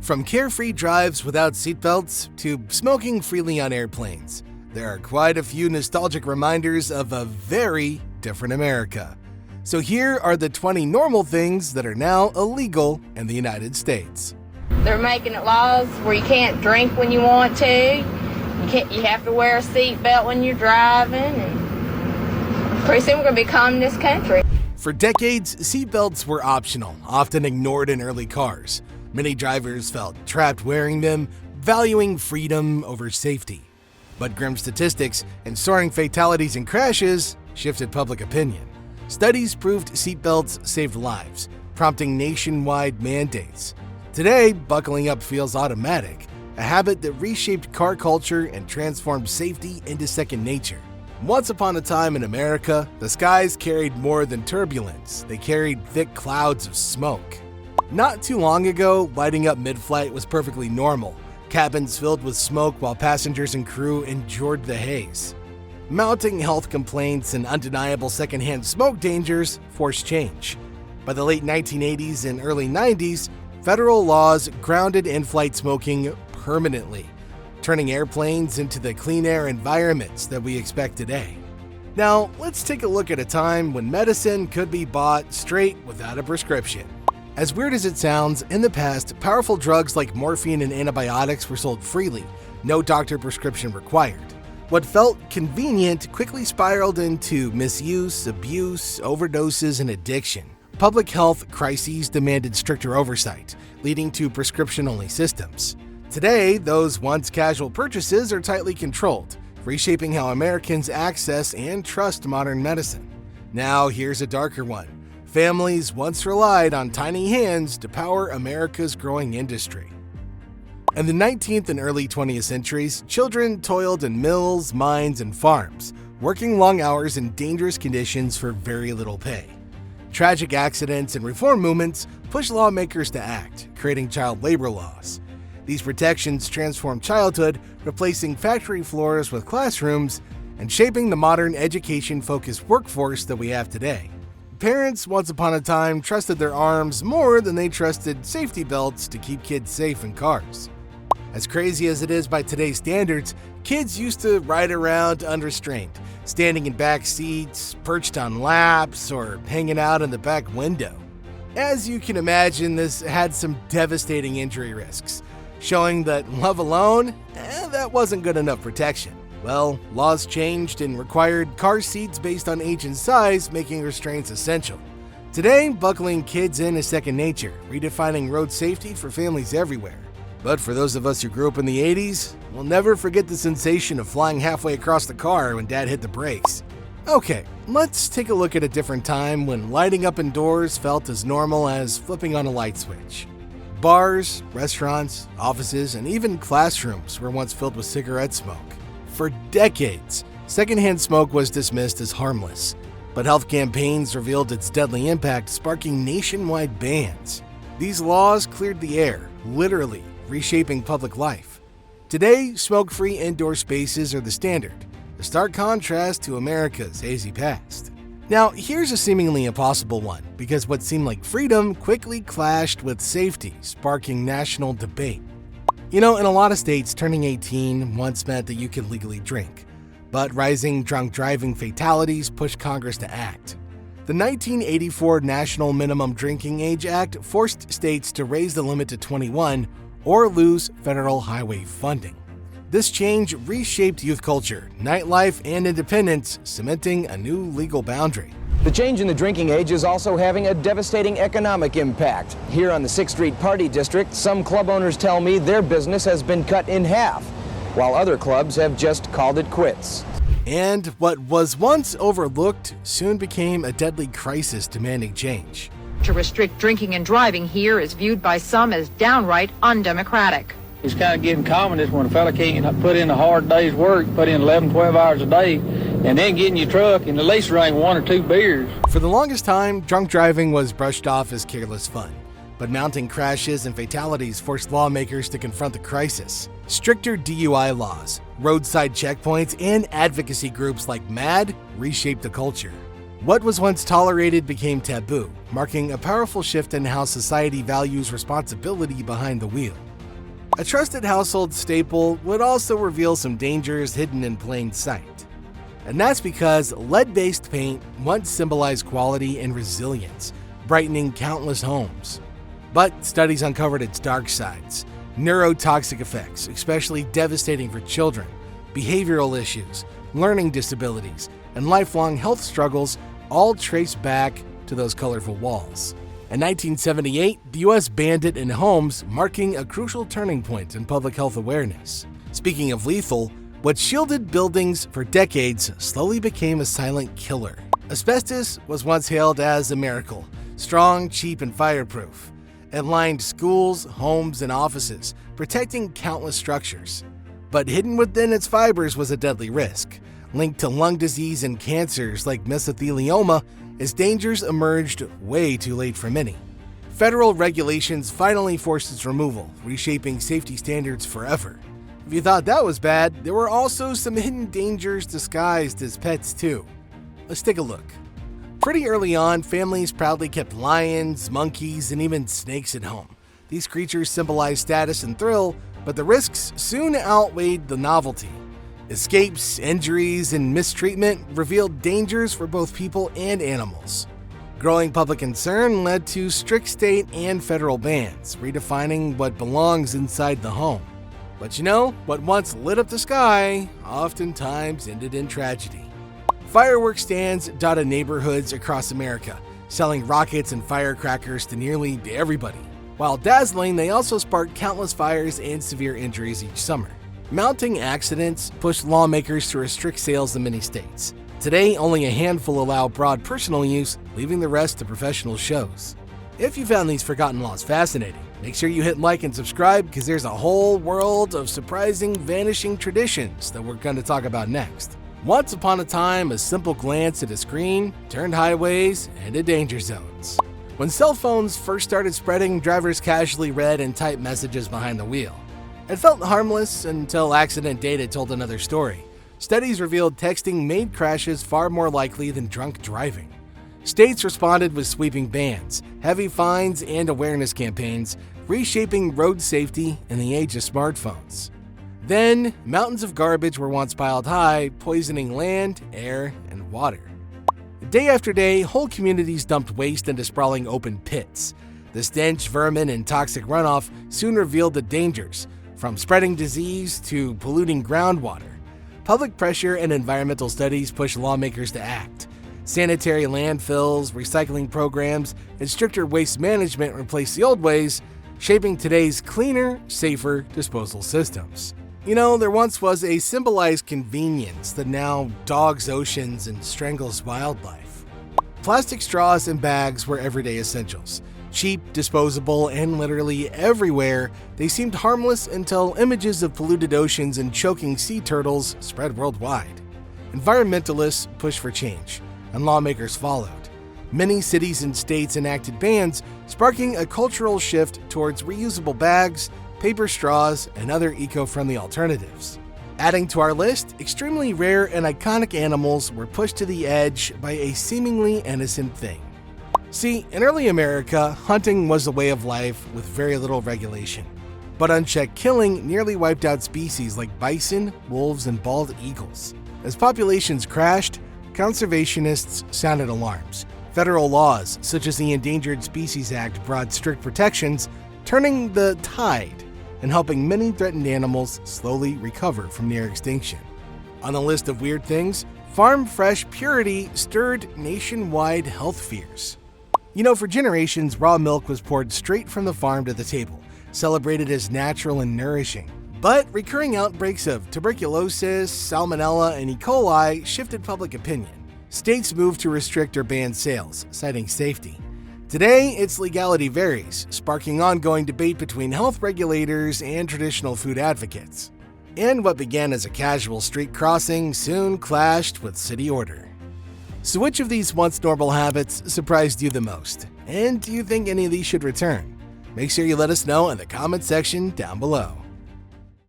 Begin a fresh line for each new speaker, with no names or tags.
From carefree drives without seatbelts to smoking freely on airplanes, there are quite a few nostalgic reminders of a very different America. So here are the 20 normal things that are now illegal in the United States.
They're making it laws where you can't drink when you want to. You have to wear a seatbelt when you're driving. And pretty soon we're going to be communist country.
For decades, seatbelts were optional, often ignored in early cars. Many drivers felt trapped wearing them, valuing freedom over safety. But grim statistics and soaring fatalities and crashes shifted public opinion. Studies proved seatbelts saved lives, prompting nationwide mandates. Today, buckling up feels automatic, a habit that reshaped car culture and transformed safety into second nature. Once upon a time in America, the skies carried more than turbulence. They carried thick clouds of smoke. Not too long ago, lighting up mid-flight was perfectly normal. Cabins filled with smoke while passengers and crew endured the haze. Mounting health complaints and undeniable secondhand smoke dangers forced change. By the late 1980s and early 90s, federal laws grounded in-flight smoking permanently, turning airplanes into the clean air environments that we expect today. Now, let's take a look at a time when medicine could be bought straight without a prescription. As weird as it sounds, in the past, powerful drugs like morphine and antibiotics were sold freely, no doctor prescription required. What felt convenient quickly spiraled into misuse, abuse, overdoses, and addiction. Public health crises demanded stricter oversight, leading to prescription-only systems. Today, those once casual purchases are tightly controlled, reshaping how Americans access and trust modern medicine. Now, here's a darker one. Families once relied on tiny hands to power America's growing industry. In the 19th and early 20th centuries, children toiled in mills, mines, and farms, working long hours in dangerous conditions for very little pay. Tragic accidents and reform movements pushed lawmakers to act, creating child labor laws. These protections transformed childhood, replacing factory floors with classrooms and shaping the modern education-focused workforce that we have today. Parents, once upon a time, trusted their arms more than they trusted safety belts to keep kids safe in cars. As crazy as it is by today's standards, kids used to ride around unrestrained, standing in back seats, perched on laps, or hanging out in the back window. As you can imagine, this had some devastating injury risks, showing that love alone, that wasn't good enough protection. Well, laws changed and required car seats based on age and size, making restraints essential. Today, buckling kids in is second nature, redefining road safety for families everywhere. But for those of us who grew up in the 80s, we'll never forget the sensation of flying halfway across the car when Dad hit the brakes. Okay, let's take a look at a different time when lighting up indoors felt as normal as flipping on a light switch. Bars, restaurants, offices, and even classrooms were once filled with cigarette smoke. For decades, secondhand smoke was dismissed as harmless, but health campaigns revealed its deadly impact, sparking nationwide bans. These laws cleared the air, literally reshaping public life. Today, smoke-free indoor spaces are the standard, a stark contrast to America's hazy past. Now, here's a seemingly impossible one, because what seemed like freedom quickly clashed with safety, sparking national debate. You know, in a lot of states, turning 18 once meant that you could legally drink, but rising drunk driving fatalities pushed Congress to act. The 1984 National Minimum Drinking Age Act forced states to raise the limit to 21 or lose federal highway funding. This change reshaped youth culture, nightlife, and independence, cementing a new legal boundary.
The change in the drinking age is also having a devastating economic impact. Here on the 6th Street Party District, some club owners tell me their business has been cut in half, while other clubs have just called it quits.
And what was once overlooked soon became a deadly crisis demanding change.
To restrict drinking and driving here is viewed by some as downright undemocratic.
It's kind of getting common when a fella can't put in a hard day's work, put in 11, 12 hours a day, and then get in your truck and at least drink 1 or 2 beers.
For the longest time, drunk driving was brushed off as careless fun. But mounting crashes and fatalities forced lawmakers to confront the crisis. Stricter DUI laws, roadside checkpoints, and advocacy groups like MAD reshaped the culture. What was once tolerated became taboo, marking a powerful shift in how society values responsibility behind the wheel. A trusted household staple would also reveal some dangers hidden in plain sight. And that's because lead-based paint once symbolized quality and resilience, brightening countless homes. But studies uncovered its dark sides, neurotoxic effects, especially devastating for children, behavioral issues, learning disabilities, and lifelong health struggles, all traced back to those colorful walls. In 1978, the U.S. banned it in homes, marking a crucial turning point in public health awareness. Speaking of lethal, what shielded buildings for decades slowly became a silent killer. Asbestos was once hailed as a miracle, strong, cheap, and fireproof. It lined schools, homes, and offices, protecting countless structures. But hidden within its fibers was a deadly risk, linked to lung disease and cancers like mesothelioma, as dangers emerged way too late for many. Federal regulations finally forced its removal, reshaping safety standards forever. If you thought that was bad, there were also some hidden dangers disguised as pets too. Let's take a look. Pretty early on, families proudly kept lions, monkeys, and even snakes at home. These creatures symbolized status and thrill, but the risks soon outweighed the novelty. Escapes, injuries, and mistreatment revealed dangers for both people and animals. Growing public concern led to strict state and federal bans, redefining what belongs inside the home. But you know, what once lit up the sky oftentimes ended in tragedy. Fireworks stands dotted neighborhoods across America, selling rockets and firecrackers to nearly everybody. While dazzling, they also sparked countless fires and severe injuries each summer. Mounting accidents pushed lawmakers to restrict sales in many states. Today, only a handful allow broad personal use, leaving the rest to professional shows. If you found these forgotten laws fascinating, make sure you hit like and subscribe because there's a whole world of surprising, vanishing traditions that we're going to talk about next. Once upon a time, a simple glance at a screen turned highways into danger zones. When cell phones first started spreading, drivers casually read and typed messages behind the wheel. It felt harmless until accident data told another story. Studies revealed texting made crashes far more likely than drunk driving. States responded with sweeping bans, heavy fines, and awareness campaigns, reshaping road safety in the age of smartphones. Then, mountains of garbage were once piled high, poisoning land, air, and water. Day after day, whole communities dumped waste into sprawling open pits. The stench, vermin, and toxic runoff soon revealed the dangers, from spreading disease to polluting groundwater. Public pressure and environmental studies pushed lawmakers to act. Sanitary landfills, recycling programs, and stricter waste management replaced the old ways, shaping today's cleaner, safer disposal systems. You know, there once was a symbolized convenience that now dogs oceans and strangles wildlife. Plastic straws and bags were everyday essentials. Cheap, disposable, and literally everywhere, they seemed harmless until images of polluted oceans and choking sea turtles spread worldwide. Environmentalists pushed for change, and lawmakers followed. Many cities and states enacted bans, sparking a cultural shift towards reusable bags, paper straws, and other eco-friendly alternatives. Adding to our list, extremely rare and iconic animals were pushed to the edge by a seemingly innocent thing. See, in early America, hunting was a way of life with very little regulation. But unchecked killing nearly wiped out species like bison, wolves, and bald eagles. As populations crashed, conservationists sounded alarms. Federal laws, such as the Endangered Species Act, brought strict protections, turning the tide and helping many threatened animals slowly recover from near extinction. On the list of weird things, farm fresh purity stirred nationwide health fears. You know, for generations, raw milk was poured straight from the farm to the table, celebrated as natural and nourishing. But recurring outbreaks of tuberculosis, salmonella, and E. coli shifted public opinion. States moved to restrict or ban sales, citing safety. Today, its legality varies, sparking ongoing debate between health regulators and traditional food advocates. And what began as a casual street crossing soon clashed with city order. So which of these once normal habits surprised you the most? And do you think any of these should return? Make sure you let us know in the comment section down below.